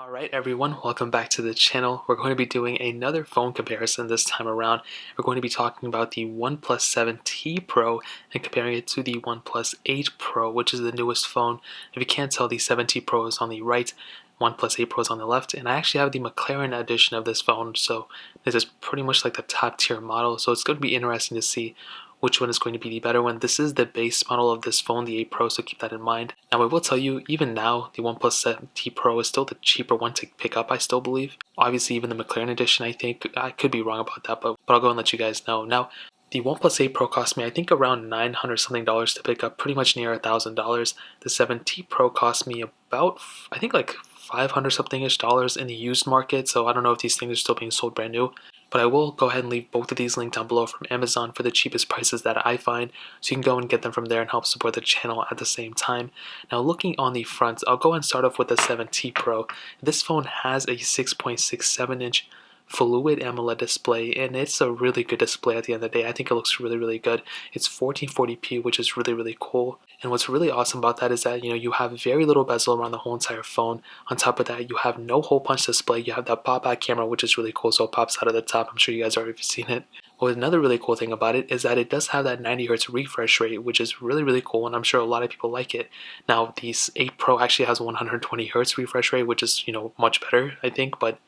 Alright everyone, welcome back to the channel. We're going to be doing another phone comparison this time around. We're going to be talking about the OnePlus 7T Pro and comparing it to the OnePlus 8 Pro, which is the newest phone. If you can't tell, the 7T Pro is on the right, OnePlus 8 Pro is on the left, and I actually have the McLaren edition of this phone, so this is pretty much like the top tier model, so it's going to be interesting to see which one is going to be the better one. This is the base model of this phone, the 8 Pro, so keep that in mind. Now I will tell you, even now, the OnePlus 7T Pro is still the cheaper one to pick up, I still believe. Obviously, even the McLaren edition, I think, I could be wrong about that, but I'll go and let you guys know. Now, the OnePlus 8 Pro cost me, I think, around $900 something to pick up, pretty much near $1,000. The 7T Pro cost me about, I think, like 500 something-ish dollars in the used market, so I don't know if these things are still being sold brand new. But I will go ahead and leave both of these linked down below from Amazon for the cheapest prices that I find, so you can go and get them from there and help support the channel at the same time. Now looking on the front, I'll go and start off with the 7T Pro. This phone has a 6.67-inch Fluid AMOLED display, and it's a really good display at the end of the day. I think it looks really good. It's 1440p, which is really cool. And what's really awesome about that is that you have very little bezel around the whole entire phone. On top of that, you have no hole punch display. You have that pop out camera, which is really cool, so it pops out of the top. I'm sure you guys already seen it. Well, another really cool thing about it is that it does have that 90 Hz refresh rate, which is really cool, and I'm sure a lot of people like it. Now, the 8 Pro actually has 120 Hz refresh rate, which is much better, I think, but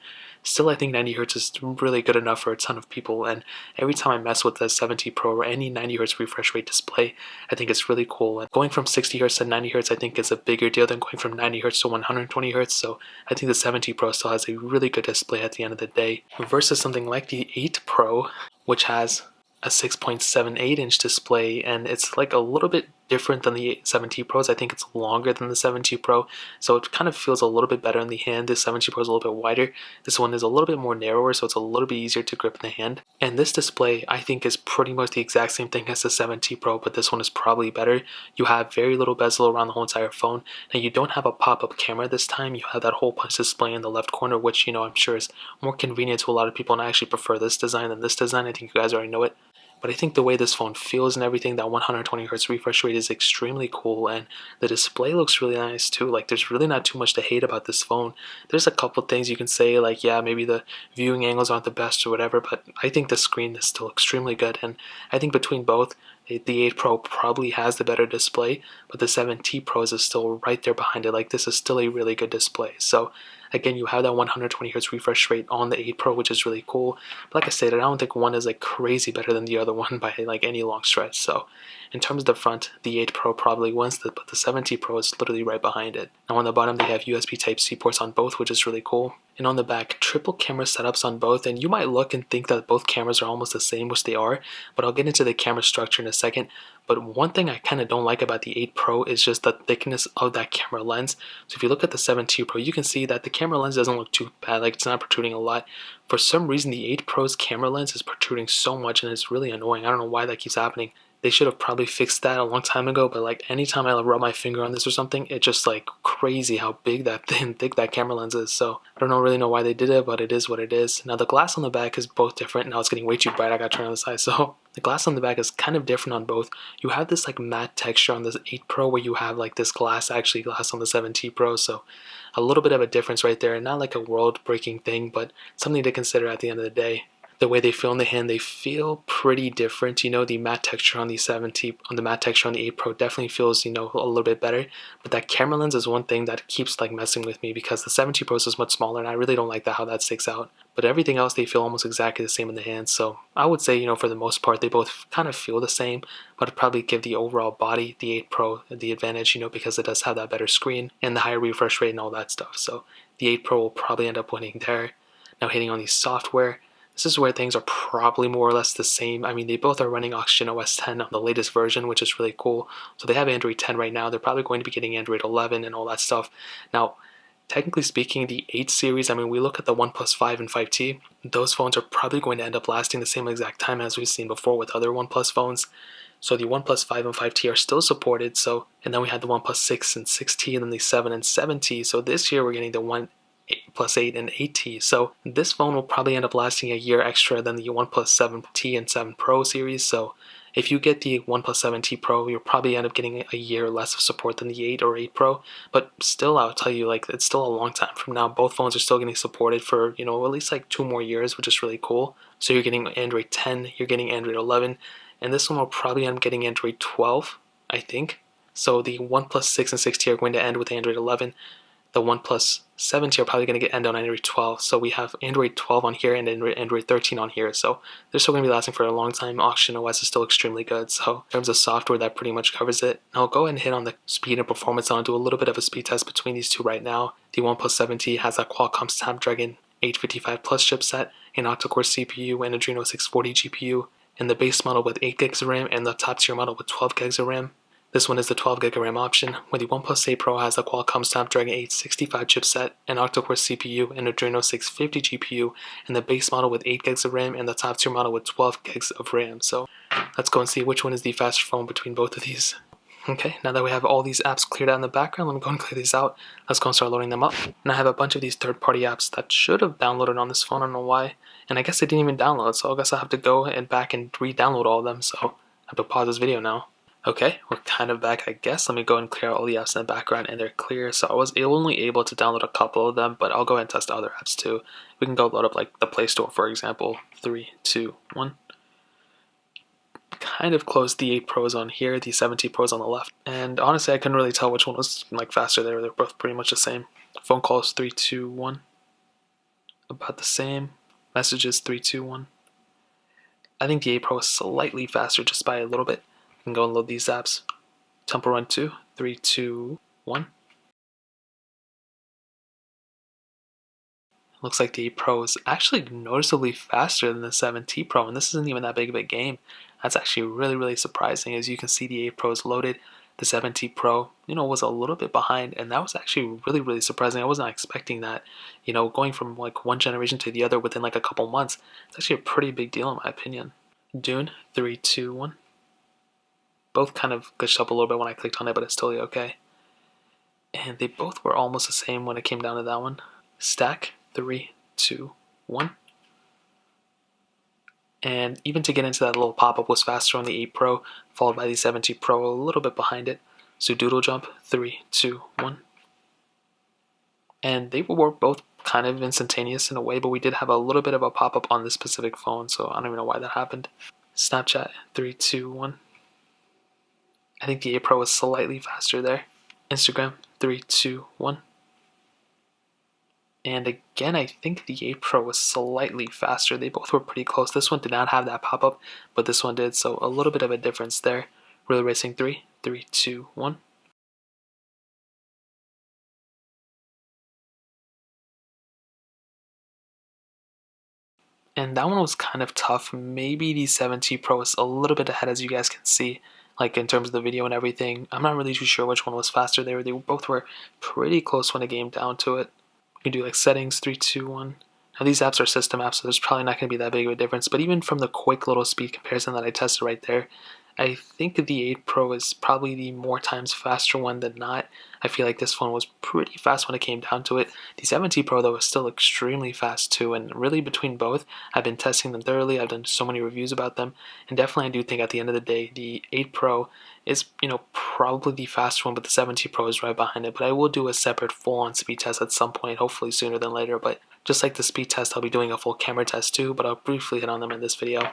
still, I think 90 Hz is really good enough for a ton of people, and every time I mess with the 7T Pro or any 90 Hz refresh rate display, I think it's really cool. And going from 60 Hz to 90 Hz, I think is a bigger deal than going from 90 Hz to 120 Hz, so I think the 7T Pro still has a really good display at the end of the day, versus something like the 8 Pro, which has a 6.78-inch display, and it's like a little bit different than the 7T Pros. I think it's longer than the 7T Pro, so it kind of feels a little bit better in the hand. The 7T Pro is a little bit wider. This one is a little bit more narrower, so it's a little bit easier to grip in the hand. And this display, I think, is pretty much the exact same thing as the 7T Pro, but this one is probably better. You have very little bezel around the whole entire phone, and you don't have a pop-up camera this time. You have that hole punch display in the left corner, which I'm sure is more convenient to a lot of people, and I actually prefer this design than this design. I think you guys already know it. But I think the way this phone feels and everything, that 120 Hz refresh rate is extremely cool, and the display looks really nice too. Like, there's really not too much to hate about this phone. There's a couple things you can say, like, yeah, maybe the viewing angles aren't the best or whatever, but I think the screen is still extremely good, and I think between both, the 8 Pro probably has the better display, but the 7T Pro is still right there behind it. Like, this is still a really good display. So again, you have that 120 Hz refresh rate on the 8 Pro, which is really cool. But like I said, I don't think one is like crazy better than the other one by like any long stretch. So in terms of the front, the 8 Pro probably wins, but the 7T Pro is literally right behind it. Now on the bottom, they have USB Type-C ports on both, which is really cool. And on the back, triple camera setups on both, and you might look and think that both cameras are almost the same, which they are, but I'll get into the camera structure in a second. But one thing I kind of don't like about the 8 Pro is just the thickness of that camera lens. So if you look at the 7T Pro, you can see that the camera lens doesn't look too bad, like it's not protruding a lot. For some reason, the 8 Pro's camera lens is protruding so much, and it's really annoying. I don't know why that keeps happening. They should have probably fixed that a long time ago, but like anytime I rub my finger on this or something, it's just like crazy how big that thick that camera lens is. So I don't really know why they did it, but it is what it is. Now the glass on the back is both different. Now it's getting way too bright, I gotta turn on the side. So the glass on the back is kind of different on both. You have this like matte texture on this 8 Pro where you have like this glass on the 7T Pro. So a little bit of a difference right there, and not like a world-breaking thing, but something to consider at the end of the day. The way they feel in the hand, they feel pretty different. The matte texture on the 8 Pro definitely feels, a little bit better. But that camera lens is one thing that keeps like messing with me, because the 7T Pro is much smaller, and I really don't like how that sticks out. But everything else, they feel almost exactly the same in the hand. So I would say, for the most part, they both kind of feel the same, but I'd probably give the overall body, the 8 Pro, the advantage, because it does have that better screen and the higher refresh rate and all that stuff. So the 8 Pro will probably end up winning there. Now hitting on the software, this is where things are probably more or less the same. I mean, they both are running Oxygen OS 10 on the latest version, which is really cool. So they have Android 10 right now. They're probably going to be getting Android 11 and all that stuff. Now, technically speaking, the 8 series, I mean, we look at the OnePlus 5 and 5T, those phones are probably going to end up lasting the same exact time as we've seen before with other OnePlus phones. So the OnePlus 5 and 5T are still supported. And then we had the OnePlus 6 and 6T, and then the 7 and 7T. So this year we're getting the OnePlus 8 and 8T. So this phone will probably end up lasting a year extra than the OnePlus 7T and 7 Pro series. So If you get the OnePlus 7T Pro, you'll probably end up getting a year less of support than the 8 or 8 Pro, but still, I'll tell you, like, it's still a long time from now. Both phones are still getting supported for, you know, at least like 2 more years, which is really cool. So you're getting Android 10, you're getting Android 11, and this one will probably end up getting Android 12, I think. So the OnePlus 6 and 6T are going to end with Android 11. The OnePlus 7T are probably going to end on Android 12. So we have Android 12 on here and Android 13 on here. So they're still going to be lasting for a long time. Oxygen OS is still extremely good. So in terms of software, that pretty much covers it. I'll go ahead and hit on the speed and performance. I'll do a little bit of a speed test between these two right now. The OnePlus 7T has a Qualcomm Snapdragon 855 Plus chipset, an octa-core CPU, and Adreno 640 GPU, and the base model with 8 gigs of RAM and the top tier model with 12 gigs of RAM. This one is the 12 gig of RAM option, where the OnePlus 8 Pro has a Qualcomm Snapdragon 865 chipset, an octa-core CPU, and Adreno 650 GPU, and the base model with 8 gigs of RAM and the top tier model with 12 gigs of RAM. So let's go and see which one is the faster phone between both of these. Okay, now that we have all these apps cleared out in the background, let me go and clear these out. Let's go and start loading them up. And I have a bunch of these third-party apps that should have downloaded on this phone, I don't know why. And I guess they didn't even download, so I guess I'll have to go and back and re-download all of them, so I have to pause this video now. Okay, we're kind of back, I guess. Let me go and clear all the apps in the background, and they're clear. So I was only able to download a couple of them, but I'll go ahead and test other apps too. We can go load up like the Play Store, for example. 3, 2, 1. Kind of close. The 8 Pro is on here, the 7T Pro is on the left. And honestly, I couldn't really tell which one was like faster there. They're both pretty much the same. Phone calls 3, 2, 1. About the same. Messages 3, 2, 1. I think the 8 Pro is slightly faster just by a little bit. I can go and load these apps. Temple Run 2, 3, 2, 1. Looks like the 8 Pro is actually noticeably faster than the 7T Pro, and this isn't even that big of a game. That's actually really, really surprising. As you can see, the 8 Pro is loaded. The 7T Pro, was a little bit behind, and that was actually really, really surprising. I wasn't expecting that. Going from like one generation to the other within like a couple months, it's actually a pretty big deal in my opinion. Dune, 3, 2, 1. Both kind of glitched up a little bit when I clicked on it, but it's totally okay. And they both were almost the same when it came down to that one. Stack, 3, 2, 1. And even to get into that little pop-up was faster on the 8 Pro, followed by the 7T Pro a little bit behind it. So Doodle Jump, 3, 2, 1. And they were both kind of instantaneous in a way, but we did have a little bit of a pop-up on this specific phone, so I don't even know why that happened. Snapchat, 3, 2, 1. I think the 8 Pro was slightly faster there. Instagram, 3, 2, 1. And again, I think the 8 Pro was slightly faster. They both were pretty close. This one did not have that pop-up, but this one did, so a little bit of a difference there. Really Racing 3, 3, 2, 1. And that one was kind of tough. Maybe the 7T Pro is a little bit ahead, as you guys can see, like in terms of the video and everything. I'm not really too sure which one was faster there. They both were pretty close when it came down to it. You can do like settings, 3, 2, 1. Now these apps are system apps, so there's probably not going to be that big of a difference. But even from the quick little speed comparison that I tested right there, I think the 8 Pro is probably the more times faster one than not. I feel like this phone was pretty fast when it came down to it. The 7T Pro though is still extremely fast too, and really between both, I've been testing them thoroughly. I've done so many reviews about them, and definitely I do think at the end of the day, the 8 Pro is, probably the faster one, but the 7T Pro is right behind it. But I will do a separate full-on speed test at some point, hopefully sooner than later. But just like the speed test, I'll be doing a full camera test too, but I'll briefly hit on them in this video.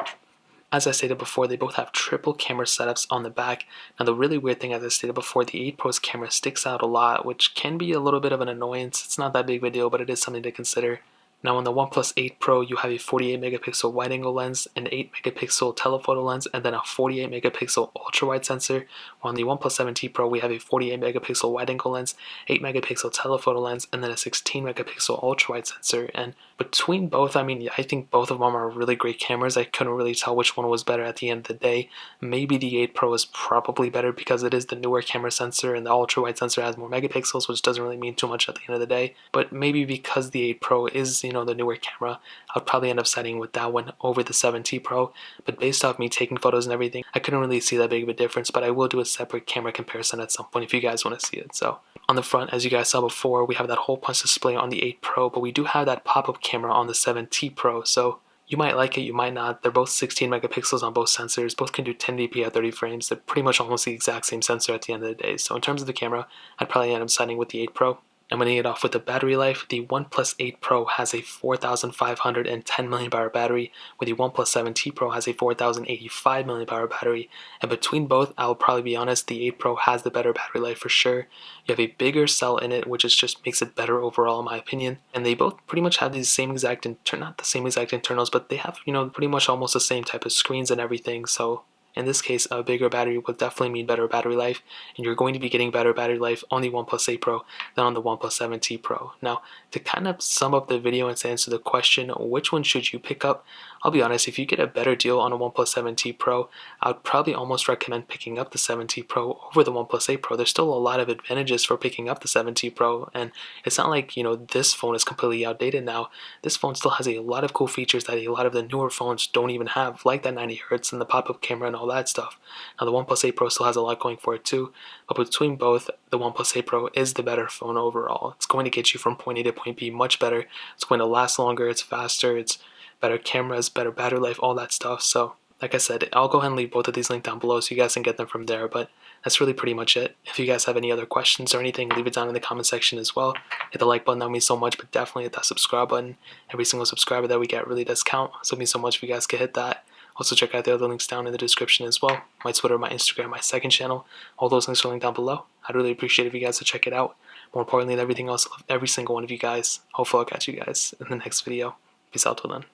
As I stated before, they both have triple camera setups on the back. Now the really weird thing, as I stated before, the 8 Pro's camera sticks out a lot, which can be a little bit of an annoyance. It's not that big of a deal, but it is something to consider. Now on the OnePlus 8 Pro, you have a 48 megapixel wide-angle lens, an 8 megapixel telephoto lens, and then a 48 megapixel ultra-wide sensor. While on the OnePlus 7T Pro, we have a 48 megapixel wide-angle lens, 8 megapixel telephoto lens, and then a 16 megapixel ultra-wide sensor. And between both, I think both of them are really great cameras. I couldn't really tell which one was better at the end of the day. Maybe the 8 Pro is probably better because it is the newer camera sensor, and the ultra-wide sensor has more megapixels, which doesn't really mean too much at the end of the day. But maybe because the 8 Pro is, the newer camera, I'll probably end up siding with that one over the 7T Pro. But based off me taking photos and everything, I couldn't really see that big of a difference, but I will do a separate camera comparison at some point if you guys want to see it. So on the front, as you guys saw before, we have that hole punch display on the 8 Pro, but we do have that pop-up camera on the 7T Pro. So You might like it, you might not. They're both 16 megapixels on both sensors. Both can do 1080p at 30 frames. They're pretty much almost the exact same sensor at the end of the day. So in terms of the camera, I'd probably end up siding with the 8 Pro. I'm going to get off with the battery life. The OnePlus 8 Pro has a 4,510 mAh battery, where the OnePlus 7T Pro has a 4,085 mAh battery. And between both, I'll probably be honest, the 8 Pro has the better battery life for sure. You have a bigger cell in it, which is just makes it better overall in my opinion. And they both pretty much have these same exact, not the same exact internals, but they have, pretty much almost the same type of screens and everything. So in this case, a bigger battery will definitely mean better battery life, and you're going to be getting better battery life on the OnePlus 8 Pro than on the OnePlus 7T Pro. Now, to kind of sum up the video and to answer the question, which one should you pick up? I'll be honest, if you get a better deal on a OnePlus 7T Pro, I would probably almost recommend picking up the 7T Pro over the OnePlus 8 Pro. There's still a lot of advantages for picking up the 7T Pro, and it's not like, this phone is completely outdated now. This phone still has a lot of cool features that a lot of the newer phones don't even have, like that 90Hz and the pop-up camera and all that stuff. Now, the OnePlus 8 Pro still has a lot going for it too, but between both, the OnePlus 8 Pro is the better phone overall. It's going to get you from point A to point B much better. It's going to last longer, it's faster, it's better cameras, better battery life, all that stuff. So, like I said, I'll go ahead and leave both of these linked down below so you guys can get them from there, but that's really pretty much it. If you guys have any other questions or anything, leave it down in the comment section as well. Hit the like button, that means so much, but definitely hit that subscribe button. Every single subscriber that we get really does count, so it means so much if you guys can hit that. Also check out the other links down in the description as well. My Twitter, my Instagram, my second channel. All those links are linked down below. I'd really appreciate if you guys would check it out. More importantly than everything else, I love every single one of you guys. Hopefully I'll catch you guys in the next video. Peace out till then.